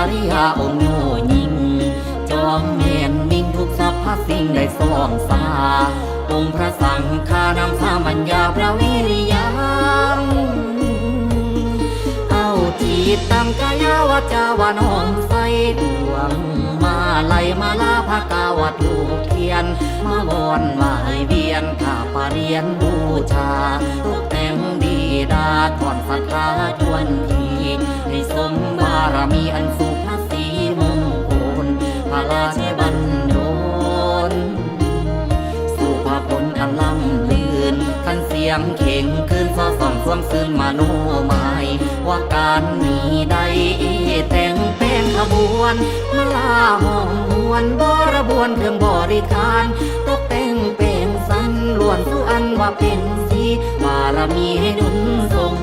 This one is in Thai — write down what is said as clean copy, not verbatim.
ริยาองค์โง่ยิ่งจอมเมียนมิ่งทุกสรรพสิ่งได้ส่องสาองค์พระสังฆานำสามัญญาพระวิริยังเอาจิตตั้งกายวาจาวาน้อมใส่ดวงมาไลมาลาภากาวัตถุเทียนมาวอนไหวเวียนข้าปาเรียนบูชาตกแต่งดีดาถอนศรัทธาทวนทีให้สมบารมีอันสุภาษีมงคลพระราชบัณฑลสุภาพลอันล้ำลื่นขันเสียงเข่งคืนซอส่องสวมซื่นมาโนหมายว่าการนี้ได้แต่งเป็นขบวนมาลาห้องหวนบรบวนเครื่องบริการตกแต่งเป็นสันล้วนสุอันว่าเป็นสีบารมีให้หนุนทรง